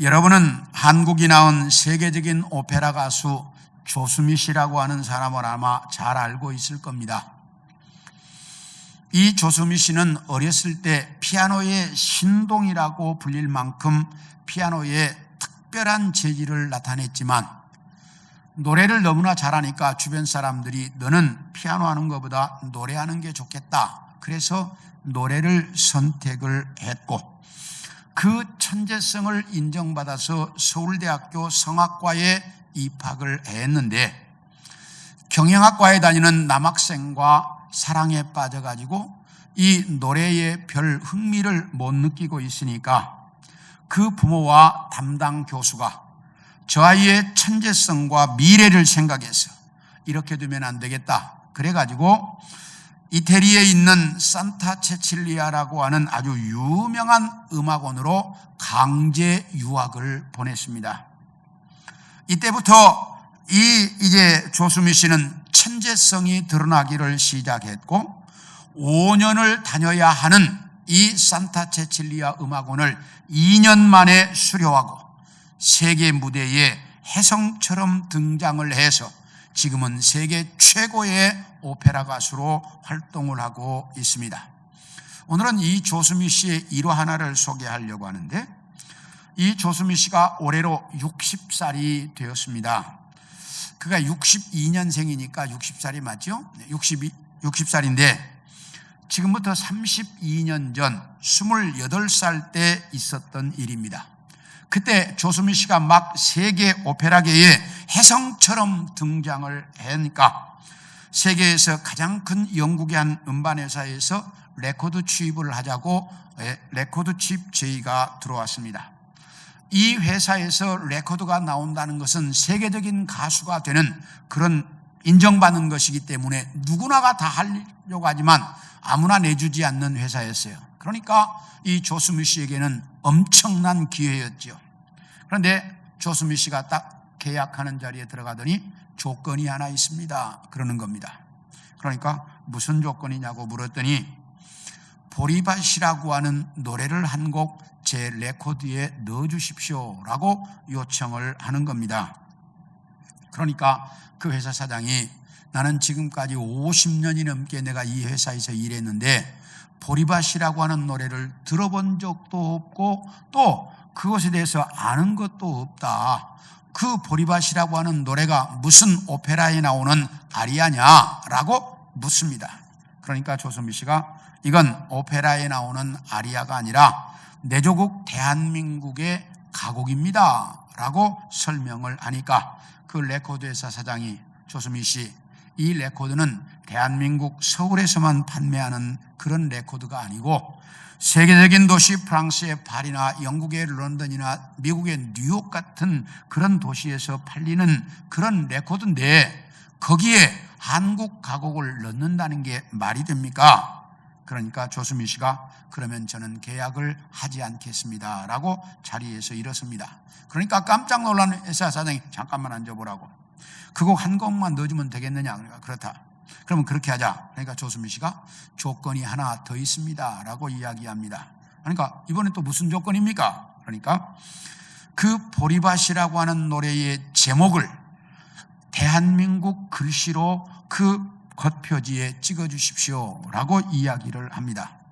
여러분은 한국이 낳은 세계적인 오페라 가수 조수미 씨라고 하는 사람을 아마 잘 알고 있을 겁니다. 이 조수미 씨는 어렸을 때 피아노의 신동이라고 불릴 만큼 피아노에 특별한 재질을 나타냈지만 노래를 너무나 잘하니까 주변 사람들이 너는 피아노 하는 것보다 노래하는 게 좋겠다. 그래서 노래를 선택을 했고 그 천재성을 인정받아서 서울대학교 성악과에 입학을 했는데 경영학과에 다니는 남학생과 사랑에 빠져가지고 이 노래에 별 흥미를 못 느끼고 있으니까 그 부모와 담당 교수가 저 아이의 천재성과 미래를 생각해서 이렇게 두면 안 되겠다. 그래가지고 이태리에 있는 산타 체칠리아라고 하는 아주 유명한 음악원으로 강제 유학을 보냈습니다. 이때부터 이제 조수미 씨는 천재성이 드러나기를 시작했고 5년을 다녀야 하는 이 산타 체칠리아 음악원을 2년 만에 수료하고 세계 무대에 혜성처럼 등장을 해서 지금은 세계 최고의 오페라 가수로 활동을 하고 있습니다. 오늘은 이 조수미 씨의 일화 하나를 소개하려고 하는데 이 조수미 씨가 올해로 60살이 되었습니다. 그가 62년생이니까 60살이 맞죠? 60살인데 지금부터 32년 전 28살 때 있었던 일입니다. 그때 조수미 씨가 막 세계 오페라계에 혜성처럼 등장을 하니까 세계에서 가장 큰 영국의 한 음반회사에서 레코드 취입을 하자고 레코드 취입 제의가 들어왔습니다. 이 회사에서 레코드가 나온다는 것은 세계적인 가수가 되는 그런 인정받는 것이기 때문에 누구나가 다 하려고 하지만 아무나 내주지 않는 회사였어요. 그러니까 이 조수미 씨에게는 엄청난 기회였죠. 그런데 조수미 씨가 딱 계약하는 자리에 들어가더니 조건이 하나 있습니다. 그러는 겁니다. 그러니까 무슨 조건이냐고 물었더니 보리밭이라고 하는 노래를 한 곡 제 레코드에 넣어주십시오라고 요청을 하는 겁니다. 그러니까 그 회사 사장이 나는 지금까지 50년이 넘게 내가 이 회사에서 일했는데 보리밭이라고 하는 노래를 들어본 적도 없고 또 그것에 대해서 아는 것도 없다. 그 보리밭이라고 하는 노래가 무슨 오페라에 나오는 아리아냐라고 묻습니다. 그러니까 조수미 씨가 이건 오페라에 나오는 아리아가 아니라 내 조국 대한민국의 가곡입니다 라고 설명을 하니까 그 레코드 회사 사장이 조수미 씨, 이 레코드는 대한민국 서울에서만 판매하는 그런 레코드가 아니고 세계적인 도시 프랑스의 파리나 영국의 런던이나 미국의 뉴욕 같은 그런 도시에서 팔리는 그런 레코드인데 거기에 한국 가곡을 넣는다는 게 말이 됩니까? 그러니까 조수미 씨가 그러면 저는 계약을 하지 않겠습니다 라고 자리에서 일었습니다. 그러니까 깜짝 놀란 회사 사장이 잠깐만 앉아보라고. 그 곡 한 곡만 넣어주면 되겠느냐? 그러니까 그렇다. 그러면 그렇게 하자. 그러니까 조수미 씨가 조건이 하나 더 있습니다 라고 이야기합니다. 그러니까 이번엔 또 무슨 조건입니까? 그러니까 그 보리밭이라고 하는 노래의 제목을 대한민국 글씨로 그 겉표지에 찍어주십시오 라고 이야기를 합니다.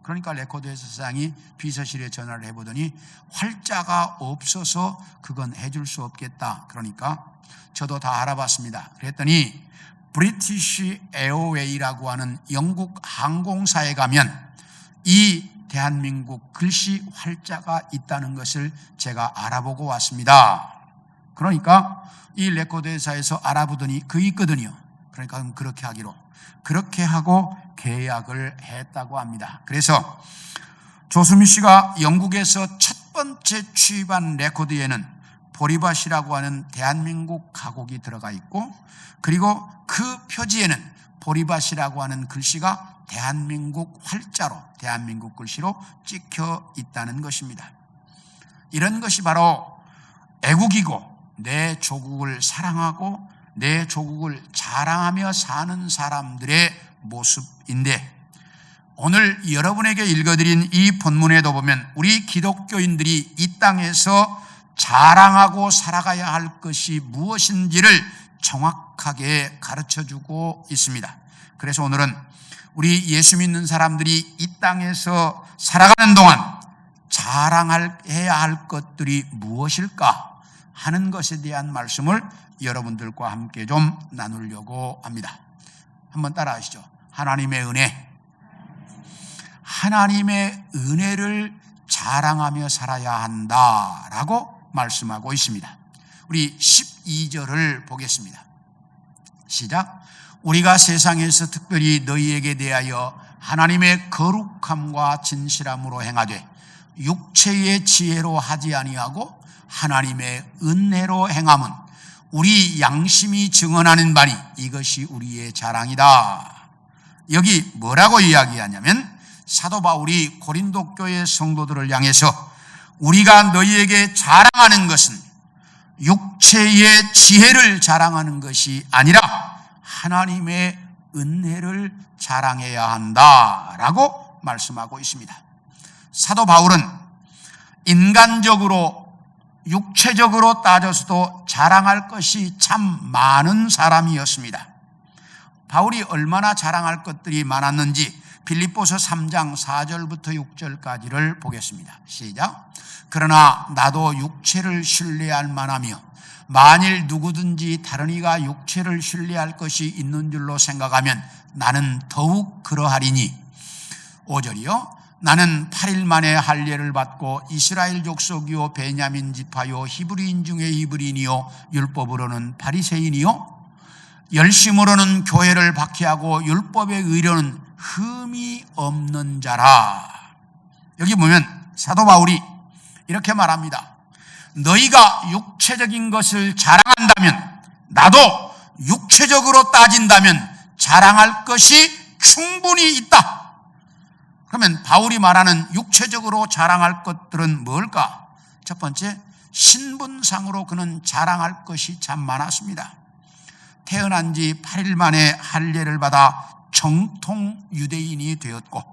그러니까 레코드 회사 사장이 비서실에 전화를 해보더니 활자가 없어서 그건 해줄 수 없겠다. 그러니까 저도 다 알아봤습니다. 그랬더니 브리티시 에어웨이라고 하는 영국 항공사에 가면 이 대한민국 글씨 활자가 있다는 것을 제가 알아보고 왔습니다. 그러니까 이 레코드 회사에서 알아보더니 그게 있거든요. 그러니까 그럼 그렇게 하기로. 그렇게 하고 계약을 했다고 합니다. 그래서 조수미 씨가 영국에서 첫 번째 취입한 레코드에는 보리밭이라고 하는 대한민국 가곡이 들어가 있고 그리고 그 표지에는 보리밭이라고 하는 글씨가 대한민국 활자로 대한민국 글씨로 찍혀 있다는 것입니다. 이런 것이 바로 애국이고 내 조국을 사랑하고 내 조국을 자랑하며 사는 사람들의 모습인데 오늘 여러분에게 읽어드린 이 본문에도 보면 우리 기독교인들이 이 땅에서 자랑하고 살아가야 할 것이 무엇인지를 정확하게 가르쳐주고 있습니다. 그래서 오늘은 우리 예수 믿는 사람들이 이 땅에서 살아가는 동안 자랑해야 할 것들이 무엇일까 하는 것에 대한 말씀을 여러분들과 함께 좀 나누려고 합니다. 한번 따라하시죠. 하나님의 은혜. 하나님의 은혜를 자랑하며 살아야 한다라고 말씀하고 있습니다. 우리 12절을 보겠습니다. 시작. 우리가 세상에서 특별히 너희에게 대하여 하나님의 거룩함과 진실함으로 행하되 육체의 지혜로 하지 아니하고 하나님의 은혜로 행함은 우리 양심이 증언하는 바니 이것이 우리의 자랑이다. 여기 뭐라고 이야기하냐면 사도 바울이 고린도 교회 성도들을 향해서 우리가 너희에게 자랑하는 것은 육체의 지혜를 자랑하는 것이 아니라 하나님의 은혜를 자랑해야 한다라고 말씀하고 있습니다. 사도 바울은 인간적으로 육체적으로 따져서도 자랑할 것이 참 많은 사람이었습니다. 바울이 얼마나 자랑할 것들이 많았는지 빌립보서 3장 4절부터 6절까지를 보겠습니다. 시작. 그러나 나도 육체를 신뢰할 만하며 만일 누구든지 다른 이가 육체를 신뢰할 것이 있는 줄로 생각하면 나는 더욱 그러하리니. 5절이요. 나는 8일 만에 할례를 받고 이스라엘 족속이요 베냐민 지파요 히브리인 중에 히브리인이요 율법으로는 바리새인이요 열심으로는 교회를 박해하고 율법의 의로는 흠이 없는 자라. 여기 보면 사도 바울이 이렇게 말합니다. 너희가 육체적인 것을 자랑한다면 나도 육체적으로 따진다면 자랑할 것이 충분히 있다. 그러면 바울이 말하는 육체적으로 자랑할 것들은 뭘까? 첫 번째, 신분상으로 그는 자랑할 것이 참 많았습니다. 태어난 지 8일 만에 할례를 받아 정통 유대인이 되었고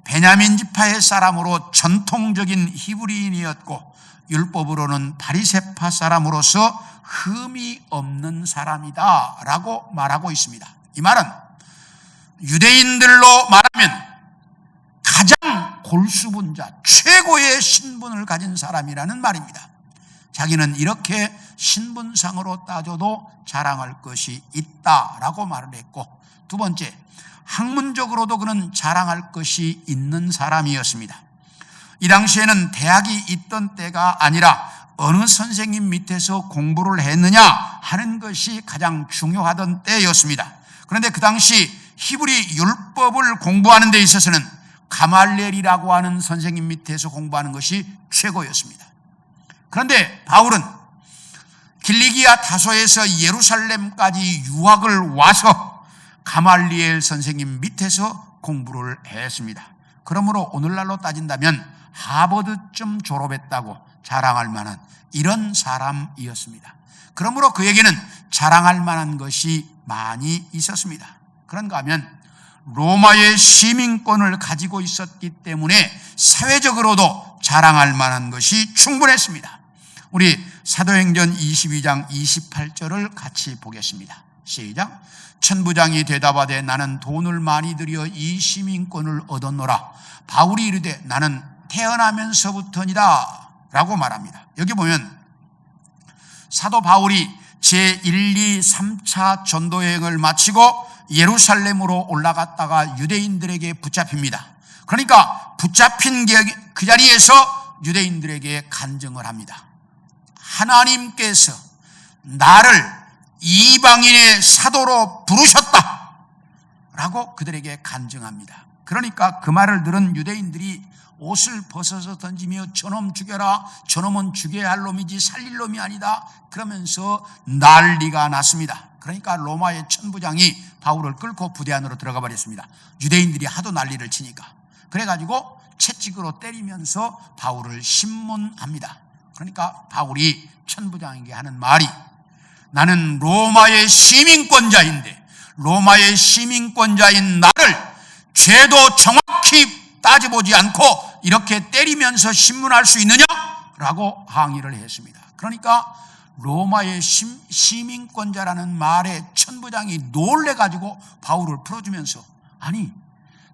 베냐민 지파의 사람으로 전통적인 히브리인이었고 율법으로는 바리새파 사람으로서 흠이 없는 사람이다 라고 말하고 있습니다. 이 말은 유대인들로 말하면 가장 골수분자, 최고의 신분을 가진 사람이라는 말입니다. 자기는 이렇게 신분상으로 따져도 자랑할 것이 있다라고 말을 했고, 두 번째, 학문적으로도 그는 자랑할 것이 있는 사람이었습니다. 이 당시에는 대학이 있던 때가 아니라 어느 선생님 밑에서 공부를 했느냐 하는 것이 가장 중요하던 때였습니다. 그런데 그 당시 히브리 율법을 공부하는 데 있어서는 가말리엘이라고 하는 선생님 밑에서 공부하는 것이 최고였습니다. 그런데 바울은 길리기아 다소에서 예루살렘까지 유학을 와서 가말리엘 선생님 밑에서 공부를 했습니다. 그러므로 오늘날로 따진다면 하버드쯤 졸업했다고 자랑할 만한 이런 사람이었습니다. 그러므로 그에게는 자랑할 만한 것이 많이 있었습니다. 그런가 하면 로마의 시민권을 가지고 있었기 때문에 사회적으로도 자랑할 만한 것이 충분했습니다. 우리 사도행전 22장 28절을 같이 보겠습니다. 시작. 천부장이 대답하되 나는 돈을 많이 들여 이 시민권을 얻었노라. 바울이 이르되 나는 태어나면서부터니라 라고 말합니다. 여기 보면 사도 바울이 제1, 2, 3차 전도여행을 마치고 예루살렘으로 올라갔다가 유대인들에게 붙잡힙니다. 그러니까 붙잡힌 그 자리에서 유대인들에게 간증을 합니다. 하나님께서 나를 이방인의 사도로 부르셨다 라고 그들에게 간증합니다. 그러니까 그 말을 들은 유대인들이 옷을 벗어서 던지며 저놈 죽여라, 저놈은 죽여야 할 놈이지 살릴 놈이 아니다 그러면서 난리가 났습니다. 그러니까 로마의 천부장이 바울을 끌고 부대 안으로 들어가 버렸습니다. 유대인들이 하도 난리를 치니까. 그래가지고 채찍으로 때리면서 바울을 신문합니다. 그러니까 바울이 천부장에게 하는 말이 나는 로마의 시민권자인데 로마의 시민권자인 나를 죄도 정확히 따져보지 않고 이렇게 때리면서 신문할 수 있느냐? 라고 항의를 했습니다. 그러니까 로마의 시민권자라는 말에 천부장이 놀래가지고 바울을 풀어주면서, 아니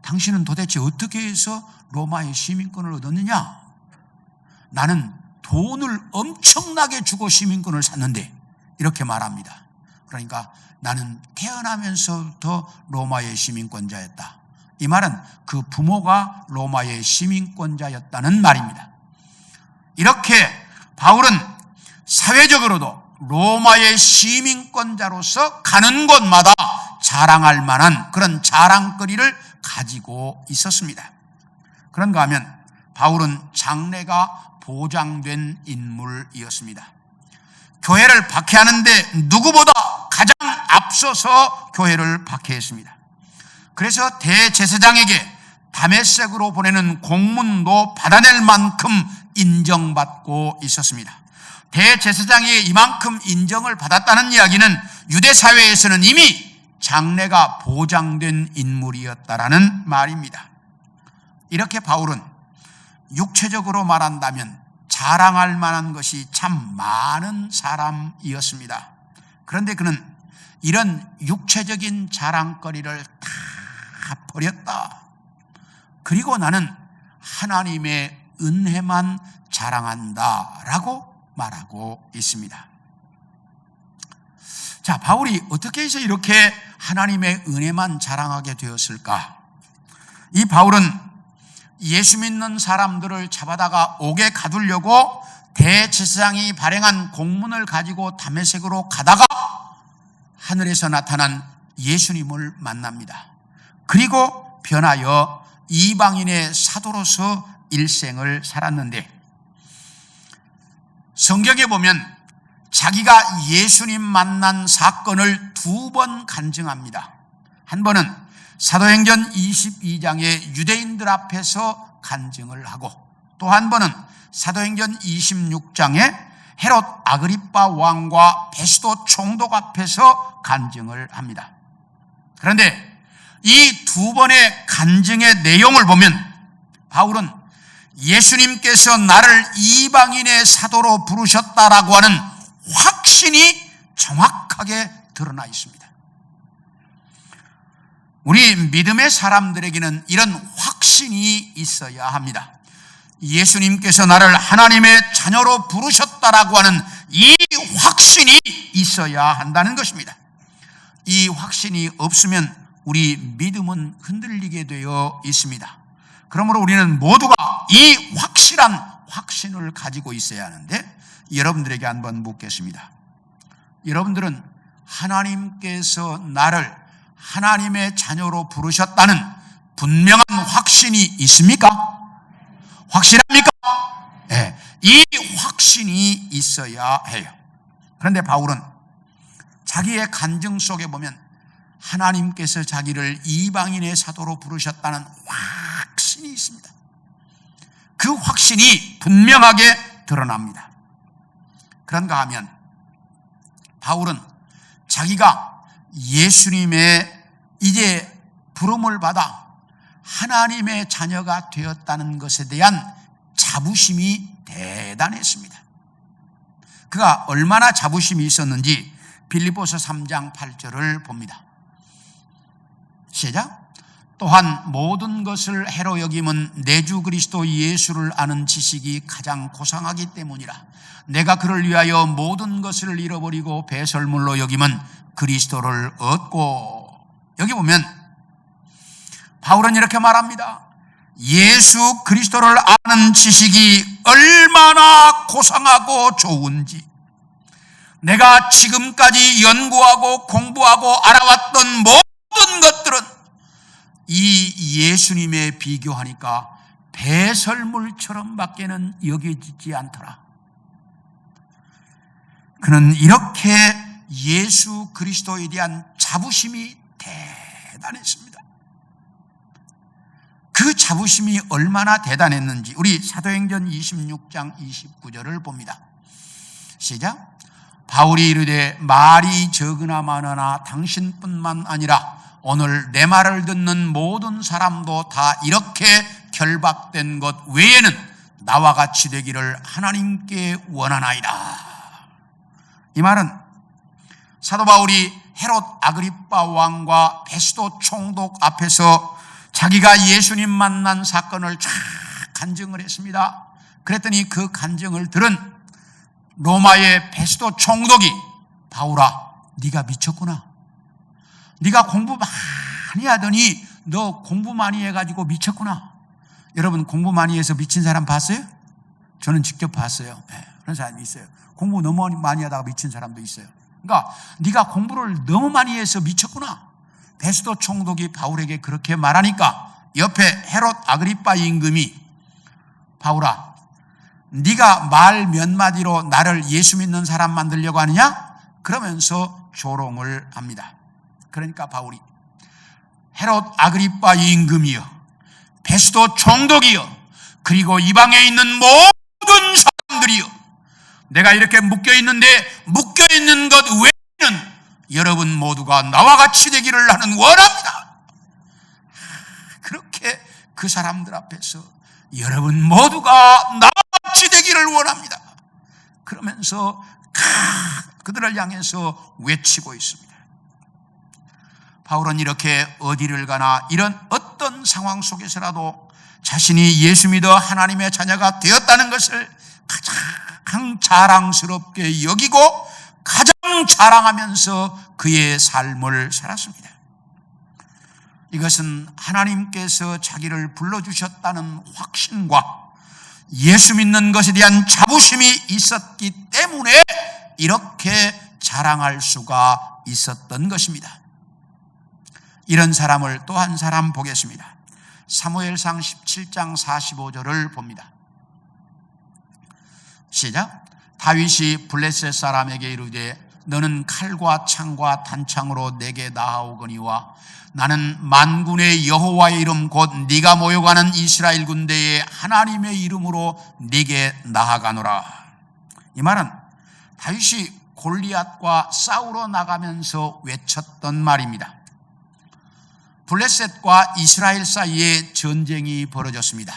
당신은 도대체 어떻게 해서 로마의 시민권을 얻었느냐? 나는 돈을 엄청나게 주고 시민권을 샀는데, 이렇게 말합니다. 그러니까 나는 태어나면서부터 로마의 시민권자였다. 이 말은 그 부모가 로마의 시민권자였다는 말입니다. 이렇게 바울은 사회적으로도 로마의 시민권자로서 가는 곳마다 자랑할 만한 그런 자랑거리를 가지고 있었습니다. 그런가 하면 바울은 장래가 보장된 인물이었습니다. 교회를 박해하는데 누구보다 가장 앞서서 교회를 박해했습니다. 그래서 대제사장에게 다메섹으로 보내는 공문도 받아낼 만큼 인정받고 있었습니다. 대제사장이 이만큼 인정을 받았다는 이야기는 유대 사회에서는 이미 장래가 보장된 인물이었다라는 말입니다. 이렇게 바울은 육체적으로 말한다면 자랑할 만한 것이 참 많은 사람이었습니다. 그런데 그는 이런 육체적인 자랑거리를 다 버렸다. 그리고 나는 하나님의 은혜만 자랑한다라고 말하고 있습니다. 자, 바울이 어떻게 해서 이렇게 하나님의 은혜만 자랑하게 되었을까? 이 바울은 예수 믿는 사람들을 잡아다가 옥에 가두려고 대제사장이 발행한 공문을 가지고 다메섹으로 가다가 하늘에서 나타난 예수님을 만납니다. 그리고 변하여 이방인의 사도로서 일생을 살았는데, 성경에 보면 자기가 예수님 만난 사건을 2번 간증합니다. 한 번은 사도행전 22장의 유대인들 앞에서 간증을 하고, 또 한 번은 사도행전 26장에 헤롯 아그리빠 왕과 베스도 총독 앞에서 간증을 합니다. 그런데 이 2번의 간증의 내용을 보면 바울은 예수님께서 나를 이방인의 사도로 부르셨다라고 하는 확신이 정확하게 드러나 있습니다. 우리 믿음의 사람들에게는 이런 확신이 있어야 합니다. 예수님께서 나를 하나님의 자녀로 부르셨다라고 하는 이 확신이 있어야 한다는 것입니다. 이 확신이 없으면 우리 믿음은 흔들리게 되어 있습니다. 그러므로 우리는 모두가 이 확실한 확신을 가지고 있어야 하는데, 여러분들에게 한번 묻겠습니다. 여러분들은 하나님께서 나를 하나님의 자녀로 부르셨다는 분명한 확신이 있습니까? 확실합니까? 네, 이 확신이 있어야 해요. 그런데 바울은 자기의 간증 속에 보면 하나님께서 자기를 이방인의 사도로 부르셨다는 확신이 있습니다. 그 확신이 분명하게 드러납니다. 그런가 하면 바울은 자기가 예수님의 이제 부름을 받아 하나님의 자녀가 되었다는 것에 대한 자부심이 대단했습니다. 그가 얼마나 자부심이 있었는지 빌립보서 3장 8절을 봅니다. 시작. 또한 모든 것을 해로 여김은 내 주 그리스도 예수를 아는 지식이 가장 고상하기 때문이라. 내가 그를 위하여 모든 것을 잃어버리고 배설물로 여김은 그리스도를 얻고. 여기 보면 바울은 이렇게 말합니다. 예수 그리스도를 아는 지식이 얼마나 고상하고 좋은지, 내가 지금까지 연구하고 공부하고 알아왔던 모든 것들은 이 예수님에 비교하니까 배설물처럼 밖에는 여겨지지 않더라. 그는 이렇게 예수 그리스도에 대한 자부심이 대단했습니다. 그 자부심이 얼마나 대단했는지 우리 사도행전 26장 29절을 봅니다. 시작. 바울이 이르되 말이 적으나 많으나 당신뿐만 아니라 오늘 내 말을 듣는 모든 사람도 다 이렇게 결박된 것 외에는 나와 같이 되기를 하나님께 원하나이다. 이 말은 사도 바울이 헤롯 아그리빠 왕과 베스도 총독 앞에서 자기가 예수님 만난 사건을 쫙 간증을 했습니다. 그랬더니 그 간증을 들은 로마의 베스도 총독이 바울아, 네가 미쳤구나. 네가 공부 많이 하더니 너 공부 많이 해가지고 미쳤구나. 여러분 공부 많이 해서 미친 사람 봤어요? 저는 직접 봤어요. 네, 그런 사람이 있어요. 공부 너무 많이 하다가 미친 사람도 있어요. 그러니까 네가 공부를 너무 많이 해서 미쳤구나. 베스도 총독이 바울에게 그렇게 말하니까 옆에 헤롯 아그리빠 임금이 바울아, 네가 말 몇 마디로 나를 예수 믿는 사람 만들려고 하느냐? 그러면서 조롱을 합니다. 그러니까 바울이 헤롯 아그리빠 임금이여, 베스도 총독이여, 그리고 이방에 있는 모든 사람들이여, 내가 이렇게 묶여있는데 묶여있는 것 외에는 여러분 모두가 나와 같이 되기를 나는 원합니다. 그렇게 그 사람들 앞에서 여러분 모두가 나와 같이 되기를 원합니다. 그러면서 그들을 향해서 외치고 있습니다. 바울은 이렇게 어디를 가나 이런 어떤 상황 속에서라도 자신이 예수 믿어 하나님의 자녀가 되었다는 것을 가장 자랑스럽게 여기고 가장 자랑하면서 그의 삶을 살았습니다. 이것은 하나님께서 자기를 불러주셨다는 확신과 예수 믿는 것에 대한 자부심이 있었기 때문에 이렇게 자랑할 수가 있었던 것입니다. 이런 사람을 또 한 사람 보겠습니다. 사무엘상 17장 45절을 봅니다. 시작. 다윗이 블레셋 사람에게 이르되 너는 칼과 창과 단창으로 내게 나아오거니와 나는 만군의 여호와의 이름 곧 네가 모여가는 이스라엘 군대의 하나님의 이름으로 네게 나아가노라. 이 말은 다윗이 골리앗과 싸우러 나가면서 외쳤던 말입니다. 블레셋과 이스라엘 사이에 전쟁이 벌어졌습니다.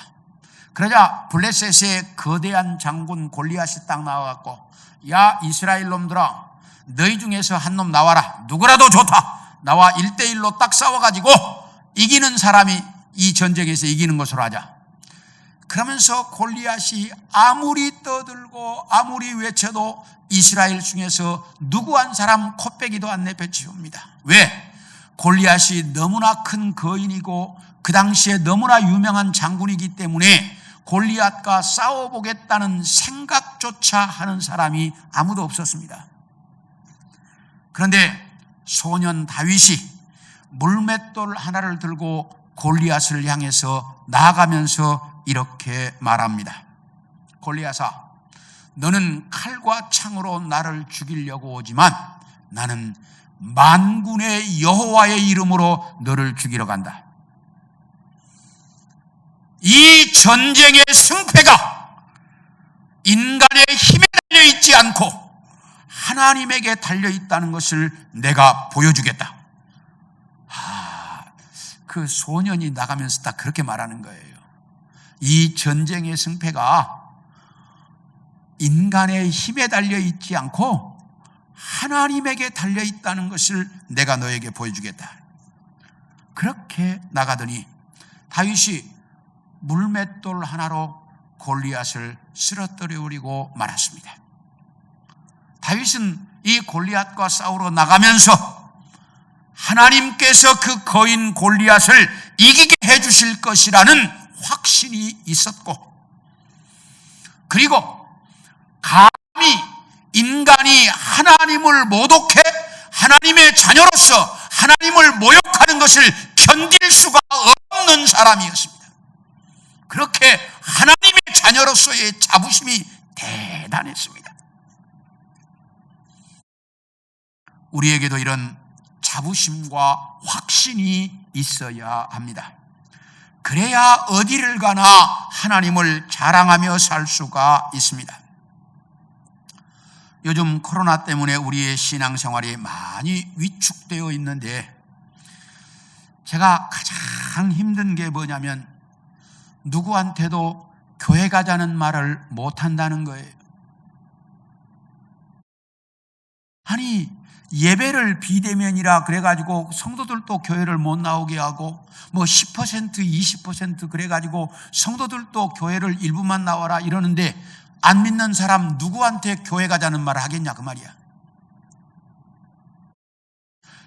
그러자 블레셋의 거대한 장군 골리앗이 딱 나와갖고 야 이스라엘 놈들아, 너희 중에서 한 놈 나와라. 누구라도 좋다. 나와 1대1로 딱 싸워가지고 이기는 사람이 이 전쟁에서 이기는 것으로 하자. 그러면서 골리앗이 아무리 떠들고 아무리 외쳐도 이스라엘 중에서 누구 한 사람 코빼기도 안 내뱉습니다. 왜? 골리앗이 너무나 큰 거인이고 그 당시에 너무나 유명한 장군이기 때문에 골리앗과 싸워보겠다는 생각조차 하는 사람이 아무도 없었습니다. 그런데 소년 다윗이 물맷돌 하나를 들고 골리앗을 향해서 나아가면서 이렇게 말합니다. 골리앗아, 너는 칼과 창으로 나를 죽이려고 오지만 나는 만군의 여호와의 이름으로 너를 죽이러 간다. 이 전쟁의 승패가 인간의 힘에 달려있지 않고 하나님에게 달려있다는 것을 내가 보여주겠다. 그 소년이 나가면서 딱 그렇게 말하는 거예요. 이 전쟁의 승패가 인간의 힘에 달려있지 않고 하나님에게 달려있다는 것을 내가 너에게 보여주겠다. 그렇게 나가더니 다윗이 물맷돌 하나로 골리앗을 쓰러뜨려 버리고 말았습니다. 다윗은 이 골리앗과 싸우러 나가면서 하나님께서 그 거인 골리앗을 이기게 해주실 것이라는 확신이 있었고, 그리고 감히 인간이 하나님을 모독해 하나님의 자녀로서 하나님을 모욕하는 것을 견딜 수가 없는 사람이었습니다. 그렇게 하나님의 자녀로서의 자부심이 대단했습니다. 우리에게도 이런 자부심과 확신이 있어야 합니다. 그래야 어디를 가나 하나님을 자랑하며 살 수가 있습니다. 요즘 코로나 때문에 우리의 신앙생활이 많이 위축되어 있는데 제가 가장 힘든 게 뭐냐면 누구한테도 교회 가자는 말을 못한다는 거예요. 아니, 예배를 비대면이라 그래가지고 성도들도 교회를 못 나오게 하고 10% 20% 그래가지고 성도들도 교회를 일부만 나와라 이러는데 안 믿는 사람 누구한테 교회 가자는 말을 하겠냐 그 말이야.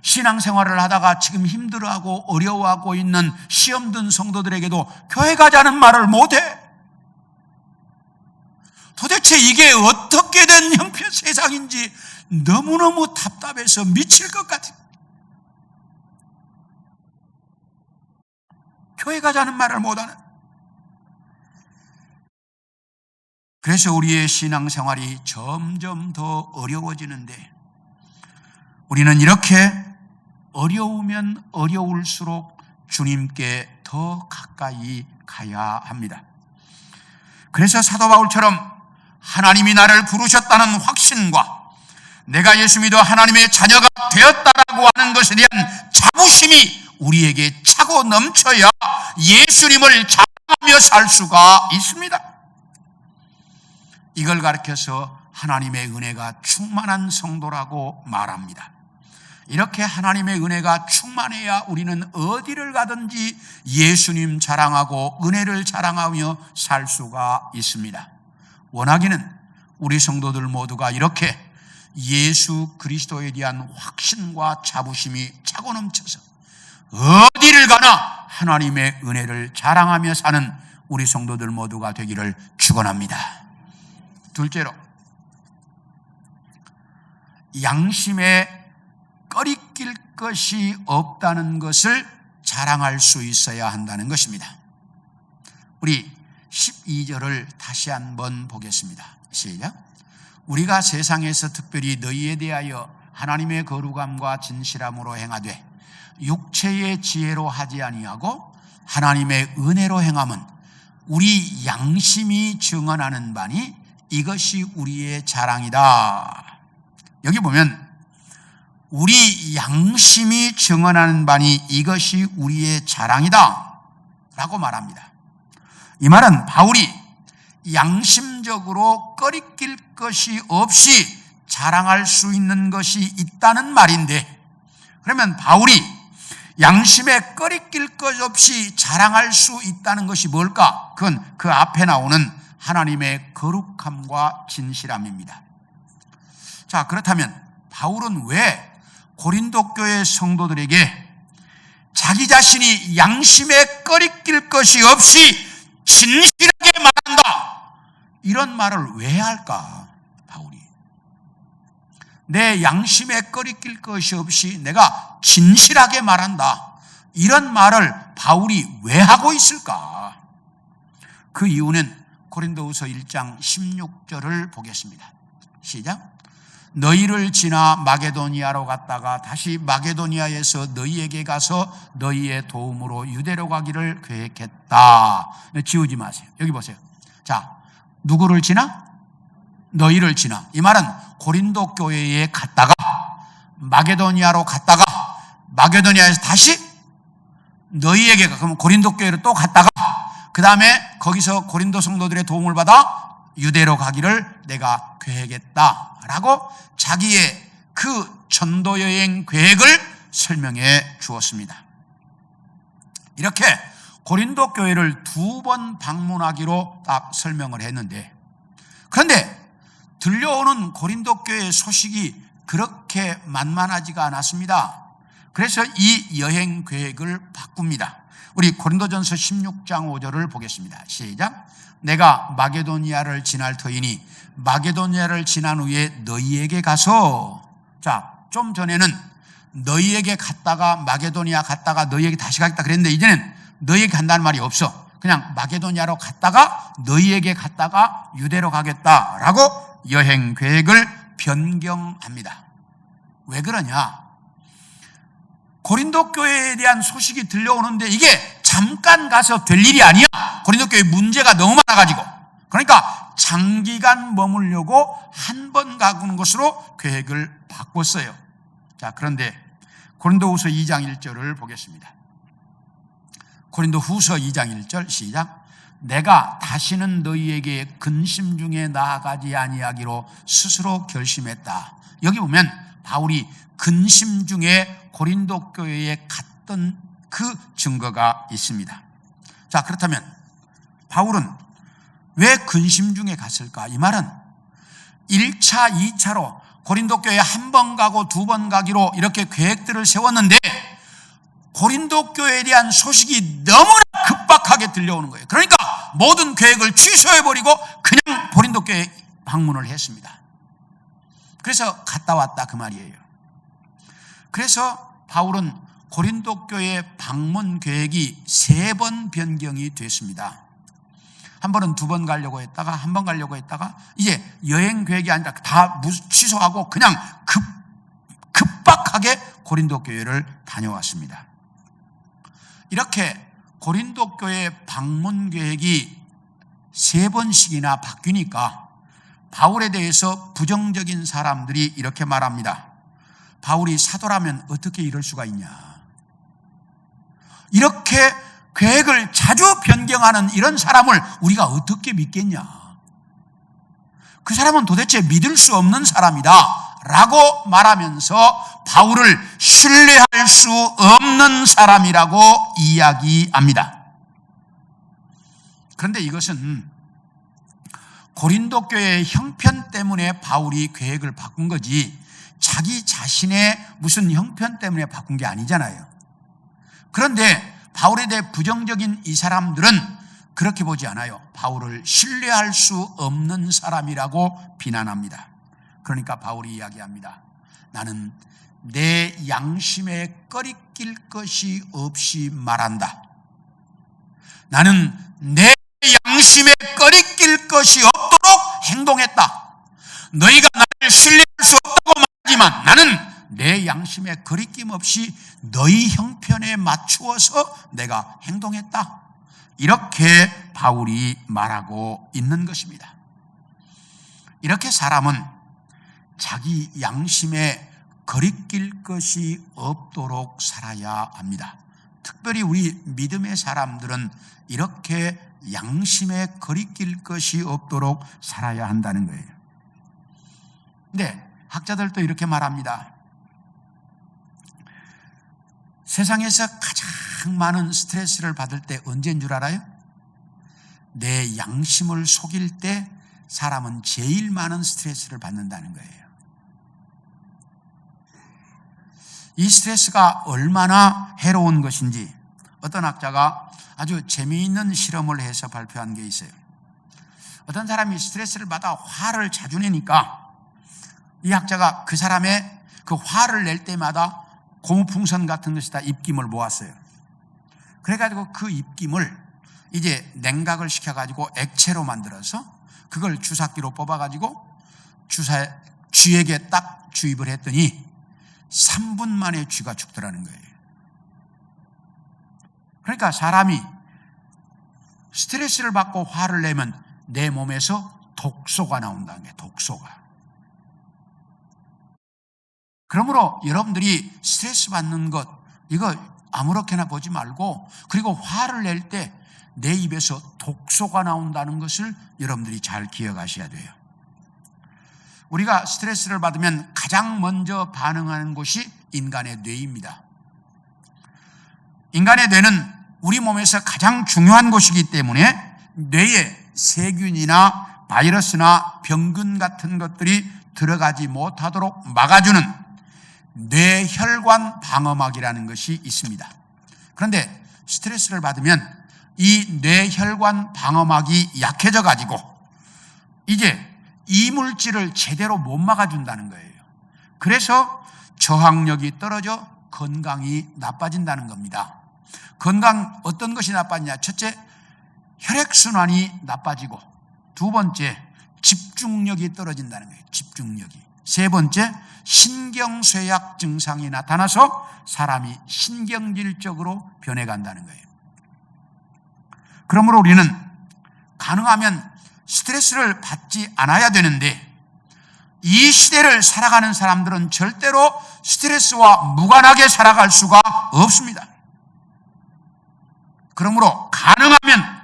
신앙생활을 하다가 지금 힘들어하고 어려워하고 있는 시험 든 성도들에게도 교회 가자는 말을 못해. 도대체 이게 어떻게 된 형편 세상인지 너무너무 답답해서 미칠 것 같아요. 교회 가자는 말을 못하는. 그래서 우리의 신앙생활이 점점 더 어려워지는데 우리는 이렇게 어려우면 어려울수록 주님께 더 가까이 가야 합니다. 그래서 사도 바울처럼 하나님이 나를 부르셨다는 확신과 내가 예수 믿어 하나님의 자녀가 되었다라고 하는 것에 대한 자부심이 우리에게 차고 넘쳐야 예수님을 자랑하며 살 수가 있습니다. 이걸 가르쳐서 하나님의 은혜가 충만한 성도라고 말합니다. 이렇게 하나님의 은혜가 충만해야 우리는 어디를 가든지 예수님 자랑하고 은혜를 자랑하며 살 수가 있습니다. 원하기는 우리 성도들 모두가 이렇게 예수 그리스도에 대한 확신과 자부심이 차고 넘쳐서 어디를 가나 하나님의 은혜를 자랑하며 사는 우리 성도들 모두가 되기를 축원합니다. 둘째로, 양심에 꺼리낄 것이 없다는 것을 자랑할 수 있어야 한다는 것입니다. 우리 12절을 다시 한번 보겠습니다. 시작. 우리가 세상에서 특별히 너희에 대하여 하나님의 거룩함과 진실함으로 행하되 육체의 지혜로 하지 아니하고 하나님의 은혜로 행함은 우리 양심이 증언하는 바니 이것이 우리의 자랑이다. 여기 보면 우리 양심이 증언하는 바니 이것이 우리의 자랑이다 라고 말합니다. 이 말은 바울이 양심적으로 꺼리낄 것이 없이 자랑할 수 있는 것이 있다는 말인데, 그러면 바울이 양심에 꺼리낄 것 없이 자랑할 수 있다는 것이 뭘까? 그건 그 앞에 나오는 하나님의 거룩함과 진실함입니다. 자, 그렇다면 바울은 왜 고린도 교회 성도들에게 자기 자신이 양심에 꺼리낄 것이 없이 진실하게 말한다 이런 말을 왜 할까? 바울이 내 양심에 꺼리낄 것이 없이 내가 진실하게 말한다 이런 말을 바울이 왜 하고 있을까? 그 이유는 고린도후서 1장 16절을 보겠습니다. 시작. 너희를 지나 마게도니아로 갔다가 다시 마게도니아에서 너희에게 가서 너희의 도움으로 유대로 가기를 계획했다. 지우지 마세요. 여기 보세요. 자, 누구를 지나? 너희를 지나. 이 말은 고린도 교회에 갔다가 마게도니아로 갔다가 마게도니아에서 다시 너희에게 그럼 고린도 교회로 또 갔다가 그 다음에 거기서 고린도 성도들의 도움을 받아 유대로 가기를 내가 계획했다라고 자기의 그 전도 여행 계획을 설명해 주었습니다. 이렇게 고린도 교회를 2번 방문하기로 딱 설명을 했는데, 그런데 들려오는 고린도 교회 소식이 그렇게 만만하지가 않았습니다. 그래서 이 여행 계획을 바꿉니다. 우리 고린도전서 16장 5절을 보겠습니다. 시작. 내가 마게도니아를 지날 터이니 마게도니아를 지난 후에 너희에게 가서, 자, 좀 전에는 너희에게 갔다가 마게도니아 갔다가 너희에게 다시 가겠다 그랬는데 이제는 너희에게 간다는 말이 없어. 그냥 마게도니아로 갔다가 너희에게 갔다가 유대로 가겠다라고 여행 계획을 변경합니다. 왜 그러냐? 고린도 교회에 대한 소식이 들려오는데 이게 잠깐 가서 될 일이 아니야. 고린도 교회 문제가 너무 많아가지고. 그러니까 장기간 머물려고 한 번 가는 것으로 계획을 바꿨어요. 자, 그런데 고린도후서 2장 1절을 보겠습니다. 고린도후서 2장 1절 시작. 내가 다시는 너희에게 근심 중에 나아가지 아니하기로 스스로 결심했다. 여기 보면 바울이 근심 중에 고린도 교회에 갔던 그 증거가 있습니다. 자, 그렇다면 바울은 왜 근심 중에 갔을까? 이 말은 1차, 2차로 고린도 교회에 한 번 가고 두 번 가기로 이렇게 계획들을 세웠는데 고린도 교회에 대한 소식이 너무나 급박하게 들려오는 거예요. 그러니까 모든 계획을 취소해버리고 그냥 고린도 교회에 방문을 했습니다. 그래서 갔다 왔다 그 말이에요. 그래서 바울은 고린도 교회 방문 계획이 3번 변경이 됐습니다. 한 번은 2번 가려고 했다가 한 번 가려고 했다가 이제 여행 계획이 아니라 다 취소하고 그냥 급박하게 고린도 교회를 다녀왔습니다. 이렇게 고린도 교회 방문 계획이 3번씩이나 바뀌니까 바울에 대해서 부정적인 사람들이 이렇게 말합니다. 바울이 사도라면 어떻게 이럴 수가 있냐. 이렇게 계획을 자주 변경하는 이런 사람을 우리가 어떻게 믿겠냐. 그 사람은 도대체 믿을 수 없는 사람이다 라고 말하면서 바울을 신뢰할 수 없는 사람이라고 이야기합니다. 그런데 이것은 고린도 교회의 형편 때문에 바울이 계획을 바꾼 거지 자기 자신의 무슨 형편 때문에 바꾼 게 아니잖아요. 그런데 바울에 대해 부정적인 이 사람들은 그렇게 보지 않아요. 바울을 신뢰할 수 없는 사람이라고 비난합니다. 그러니까 바울이 이야기합니다. 나는 내 양심에 꺼리낄 것이 없이 말한다. 나는 내 양심에 꺼리낄 것이 없도록 행동했다. 너희가 나를 신뢰할 수 없다고 말하지만 나는 내 양심에 거리낌 없이 너희 형편에 맞추어서 내가 행동했다. 이렇게 바울이 말하고 있는 것입니다. 이렇게 사람은 자기 양심에 거리낄 것이 없도록 살아야 합니다. 특별히 우리 믿음의 사람들은 이렇게 양심에 거리낄 것이 없도록 살아야 한다는 거예요. 근데 학자들도 이렇게 말합니다. 세상에서 가장 많은 스트레스를 받을 때 언제인 줄 알아요? 내 양심을 속일 때 사람은 제일 많은 스트레스를 받는다는 거예요. 이 스트레스가 얼마나 해로운 것인지 어떤 학자가 아주 재미있는 실험을 해서 발표한 게 있어요. 어떤 사람이 스트레스를 받아 화를 자주 내니까 이 학자가 그 사람의 그 화를 낼 때마다 고무풍선 같은 것에다 입김을 모았어요. 그래가지고 그 입김을 이제 냉각을 시켜가지고 액체로 만들어서 그걸 주사기로 뽑아가지고 쥐에게 딱 주입을 했더니 3분 만에 쥐가 죽더라는 거예요. 그러니까 사람이 스트레스를 받고 화를 내면 내 몸에서 독소가 나온다는 거예요. 독소가. 그러므로 여러분들이 스트레스 받는 것 이거 아무렇게나 보지 말고 그리고 화를 낼 때 내 입에서 독소가 나온다는 것을 여러분들이 잘 기억하셔야 돼요. 우리가 스트레스를 받으면 가장 먼저 반응하는 곳이 인간의 뇌입니다. 인간의 뇌는 우리 몸에서 가장 중요한 곳이기 때문에 뇌에 세균이나 바이러스나 병균 같은 것들이 들어가지 못하도록 막아주는 뇌혈관 방어막이라는 것이 있습니다. 그런데 스트레스를 받으면 이 뇌혈관 방어막이 약해져 가지고 이제 이물질을 제대로 못 막아준다는 거예요. 그래서 저항력이 떨어져 건강이 나빠진다는 겁니다. 건강 어떤 것이 나빠지냐? 첫째, 혈액순환이 나빠지고 두 번째, 집중력이 떨어진다는 거예요. 집중력이. 세 번째, 신경쇠약 증상이 나타나서 사람이 신경질적으로 변해간다는 거예요. 그러므로 우리는 가능하면 스트레스를 받지 않아야 되는데 이 시대를 살아가는 사람들은 절대로 스트레스와 무관하게 살아갈 수가 없습니다. 그러므로 가능하면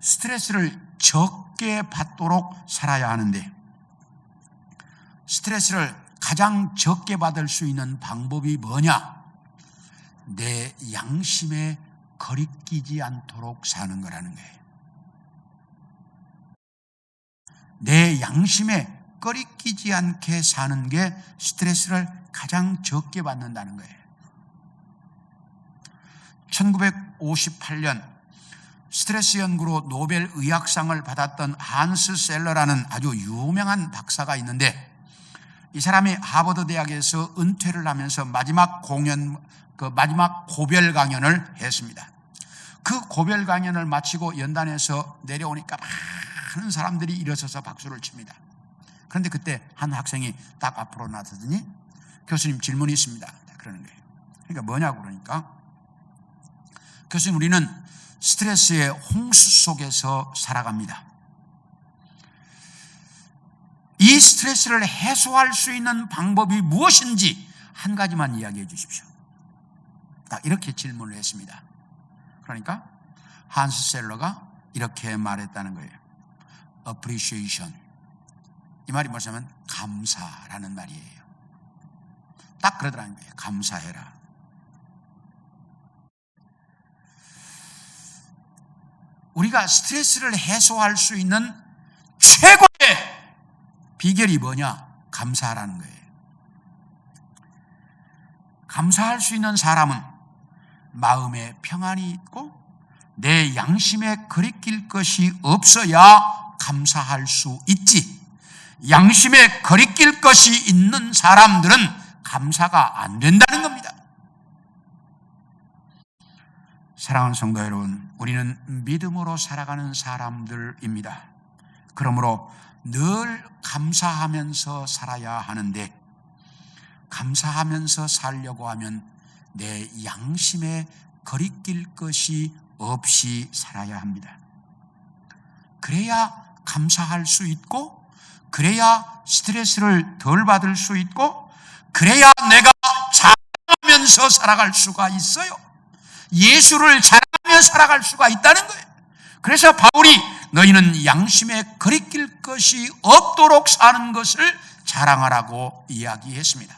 스트레스를 적게 받도록 살아야 하는데, 스트레스를 가장 적게 받을 수 있는 방법이 뭐냐? 내 양심에 거리끼지 않도록 사는 거라는 거예요. 내 양심에 거리끼지 않게 사는 게 스트레스를 가장 적게 받는다는 거예요. 1958년 스트레스 연구로 노벨 의학상을 받았던 한스 셀러라는 아주 유명한 박사가 있는데, 이 사람이 하버드 대학에서 은퇴를 하면서 마지막 고별 강연을 했습니다. 그 고별 강연을 마치고 연단에서 내려오니까 많은 사람들이 일어서서 박수를 칩니다. 그런데 그때 한 학생이 딱 앞으로 나서더니 교수님 질문이 있습니다. 그러는 거예요. 그러니까 뭐냐고 그러니까, 교수님 우리는 스트레스의 홍수 속에서 살아갑니다. 이 스트레스를 해소할 수 있는 방법이 무엇인지 한 가지만 이야기해 주십시오. 딱 이렇게 질문을 했습니다. 그러니까 한스 셀러가 이렇게 말했다는 거예요. appreciation. 이 말이 뭐냐면 감사라는 말이에요. 딱 그러더라는 거예요. 감사해라. 우리가 스트레스를 해소할 수 있는 최고의 비결이 뭐냐? 감사라는 거예요. 감사할 수 있는 사람은 마음에 평안이 있고 내 양심에 거리낄 것이 없어야 감사할 수 있지, 양심에 거리낄 것이 있는 사람들은 감사가 안 된다는 겁니다. 사랑하는 성도 여러분, 우리는 믿음으로 살아가는 사람들입니다. 그러므로 늘 감사하면서 살아야 하는데, 감사하면서 살려고 하면 내 양심에 거리낄 것이 없이 살아야 합니다. 그래야 감사할 수 있고, 그래야 스트레스를 덜 받을 수 있고, 그래야 내가 자랑하면서 살아갈 수가 있어요. 예수를 자랑하며 살아갈 수가 있다는 거예요. 그래서 바울이 너희는 양심에 거리낄 것이 없도록 사는 것을 자랑하라고 이야기했습니다.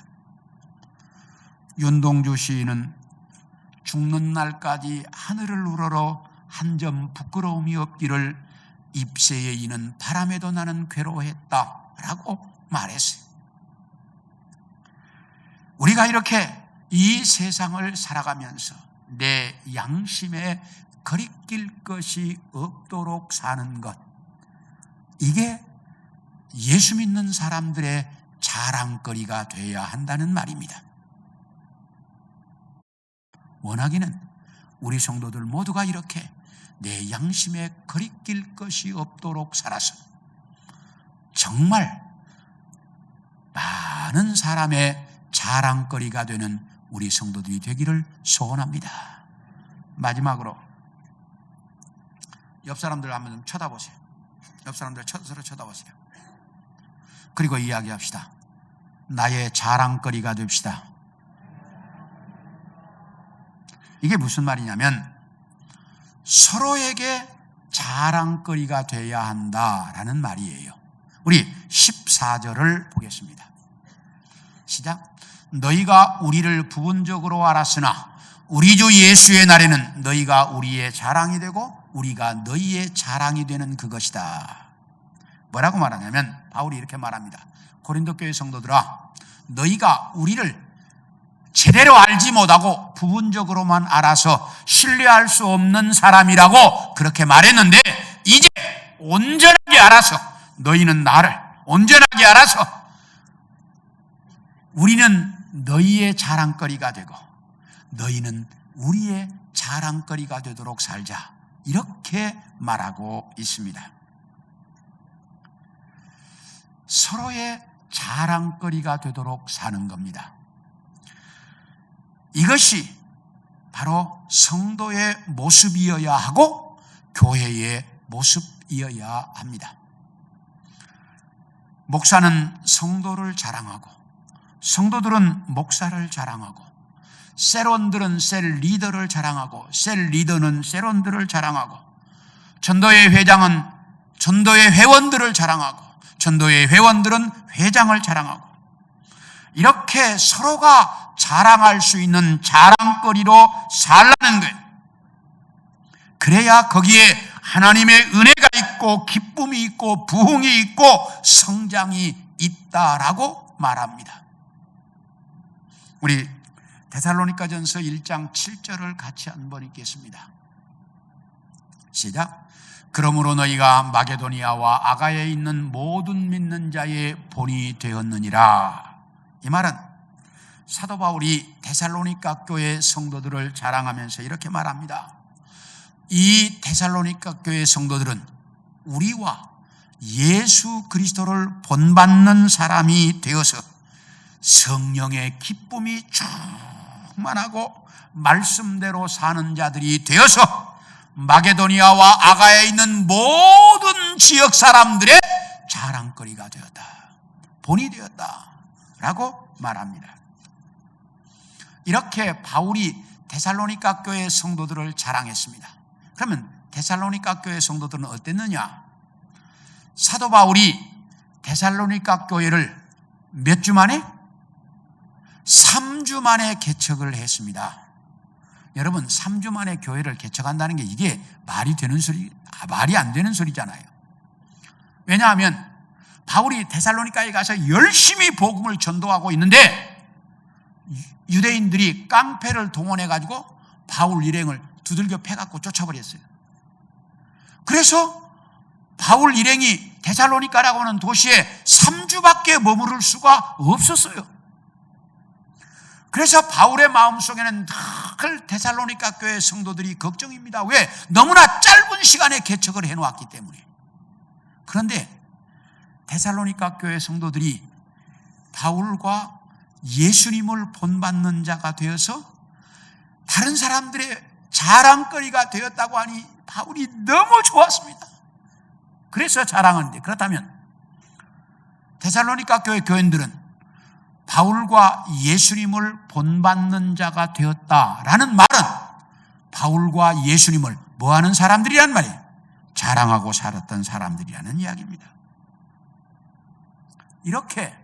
윤동주 시인은 죽는 날까지 하늘을 우러러 한 점 부끄러움이 없기를 잎새에 이는 바람에도 나는 괴로워했다라고 말했어요. 우리가 이렇게 이 세상을 살아가면서 내 양심에 거리낄 것이 없도록 사는 것, 이게 예수 믿는 사람들의 자랑거리가 되어야 한다는 말입니다. 원하기는 우리 성도들 모두가 이렇게 내 양심에 거리낄 것이 없도록 살아서 정말 많은 사람의 자랑거리가 되는 우리 성도들이 되기를 소원합니다. 마지막으로 옆 사람들 한번 좀 쳐다보세요. 옆 사람들 서로 쳐다보세요. 그리고 이야기합시다. 나의 자랑거리가 됩시다. 이게 무슨 말이냐면 서로에게 자랑거리가 돼야 한다라는 말이에요. 우리 14절을 보겠습니다. 시작. 너희가 우리를 부분적으로 알았으나 우리 주 예수의 날에는 너희가 우리의 자랑이 되고 우리가 너희의 자랑이 되는 그것이다. 뭐라고 말하냐면 바울이 이렇게 말합니다. 고린도 교회 성도들아, 너희가 우리를 제대로 알지 못하고 부분적으로만 알아서 신뢰할 수 없는 사람이라고 그렇게 말했는데, 이제 온전하게 알아서, 너희는 나를 온전하게 알아서 우리는 너희의 자랑거리가 되고 너희는 우리의 자랑거리가 되도록 살자, 이렇게 말하고 있습니다. 서로의 자랑거리가 되도록 사는 겁니다. 이것이 바로 성도의 모습이어야 하고 교회의 모습이어야 합니다. 목사는 성도를 자랑하고 성도들은 목사를 자랑하고 셀원들은 셀 리더를 자랑하고 셀 리더는 셀원들을 자랑하고 전도회 회장은 전도회 회원들을 자랑하고, 전도회 회원들은 회장을 자랑하고, 이렇게 서로가 자랑할 수 있는 자랑거리로 살라는 거예요. 그래야 거기에 하나님의 은혜가 있고 기쁨이 있고 부흥이 있고 성장이 있다라고 말합니다. 우리 데살로니가전서 1장 7절을 같이 한번 읽겠습니다. 시작. 그러므로 너희가 마게도니아와 아가야에 있는 모든 믿는 자의 본이 되었느니라. 이 말은 사도 바울이 데살로니가 교회 성도들을 자랑하면서 이렇게 말합니다. 이 데살로니가 교회 성도들은 우리와 예수 그리스도를 본받는 사람이 되어서 성령의 기쁨이 충만하고 말씀대로 사는 자들이 되어서 마게도니아와 아가야에 있는 모든 지역 사람들의 자랑거리가 되었다, 본이 되었다라고 말합니다. 이렇게 바울이 데살로니가 교회 성도들을 자랑했습니다. 그러면 데살로니가 교회 성도들은 어땠느냐? 사도 바울이 데살로니가 교회를 몇 주 만에? 3주 만에 개척을 했습니다. 여러분, 3주 만에 교회를 개척한다는 게 이게 말이 되는 소리, 말이 안 되는 소리잖아요. 왜냐하면 바울이 데살로니가에 가서 열심히 복음을 전도하고 있는데 유대인들이 깡패를 동원해 가지고 바울 일행을 두들겨 패갖고 쫓아버렸어요. 그래서 바울 일행이 데살로니가라고 하는 도시에 3주밖에 머무를 수가 없었어요. 그래서 바울의 마음속에는 늘 데살로니가 교회 성도들이 걱정입니다. 왜? 너무나 짧은 시간에 개척을 해놓았기 때문에. 그런데 데살로니가 교회 성도들이 바울과 예수님을 본받는 자가 되어서 다른 사람들의 자랑거리가 되었다고 하니 바울이 너무 좋았습니다. 그래서 자랑하는데, 그렇다면 데살로니가 교회 교인들은 바울과 예수님을 본받는 자가 되었다라는 말은 바울과 예수님을 뭐하는 사람들이란 말이에요? 자랑하고 살았던 사람들이라는 이야기입니다. 이렇게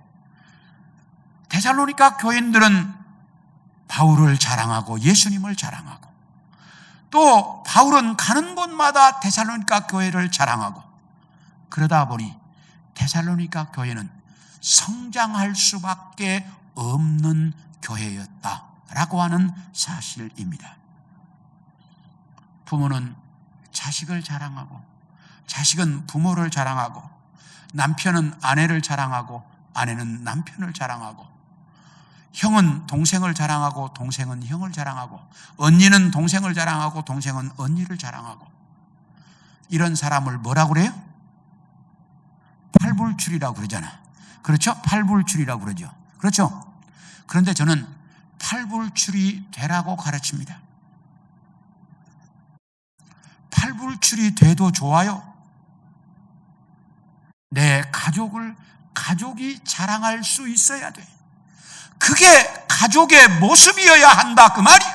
데살로니가 교인들은 바울을 자랑하고 예수님을 자랑하고, 또 바울은 가는 곳마다 데살로니가 교회를 자랑하고, 그러다 보니 데살로니가 교회는 성장할 수밖에 없는 교회였다라고 하는 사실입니다. 부모는 자식을 자랑하고, 자식은 부모를 자랑하고, 남편은 아내를 자랑하고, 아내는 남편을 자랑하고, 형은 동생을 자랑하고, 동생은 형을 자랑하고, 언니는 동생을 자랑하고, 동생은 언니를 자랑하고. 이런 사람을 뭐라고 그래요? 팔불출이라고 그러잖아. 그렇죠? 팔불출이라고 그러죠. 그렇죠? 그런데 저는 팔불출이 되라고 가르칩니다. 팔불출이 돼도 좋아요. 내 가족이 자랑할 수 있어야 돼. 그게 가족의 모습이어야 한다, 그 말이에요.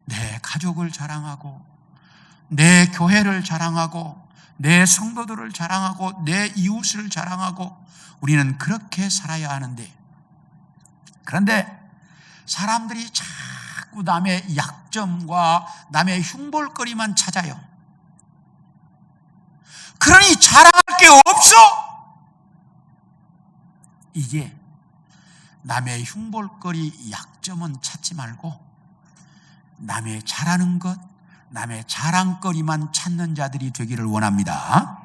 내 가족을 자랑하고, 내 교회를 자랑하고, 내 성도들을 자랑하고, 내 이웃을 자랑하고, 우리는 그렇게 살아야 하는데, 그런데 사람들이 자꾸 남의 약점과 남의 흉볼거리만 찾아요. 그러니 자랑할 게 없어. 이제 남의 흉볼거리, 약점은 찾지 말고 남의 잘하는 것, 남의 자랑거리만 찾는 자들이 되기를 원합니다.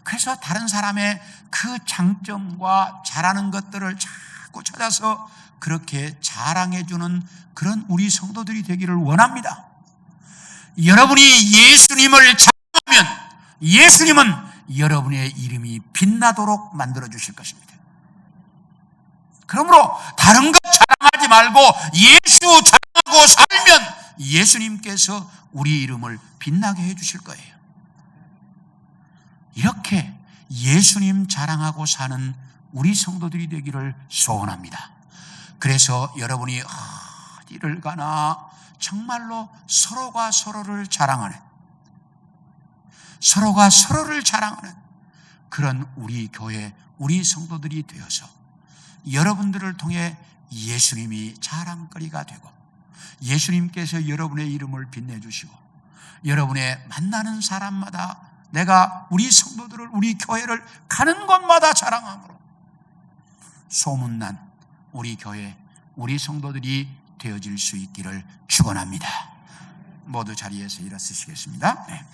그래서 다른 사람의 그 장점과 잘하는 것들을 자꾸 찾아서 그렇게 자랑해주는 그런 우리 성도들이 되기를 원합니다. 여러분이 예수님을 자랑하면 예수님은 여러분의 이름이 빛나도록 만들어주실 것입니다. 그러므로 다른 것 자랑하지 말고 예수 자랑하고 살면 예수님께서 우리 이름을 빛나게 해주실 거예요. 이렇게 예수님 자랑하고 사는 우리 성도들이 되기를 소원합니다. 그래서 여러분이 어디를 가나 정말로 서로가 서로를 자랑하는, 서로가 서로를 자랑하는 그런 우리 교회, 우리 성도들이 되어서 여러분들을 통해 예수님이 자랑거리가 되고 예수님께서 여러분의 이름을 빛내주시고 여러분의 만나는 사람마다 내가 우리 성도들을, 우리 교회를 가는 곳마다 자랑함으로 소문난 우리 교회, 우리 성도들이 되어질 수 있기를 축원합니다. 모두 자리에서 일어서시겠습니다. 네.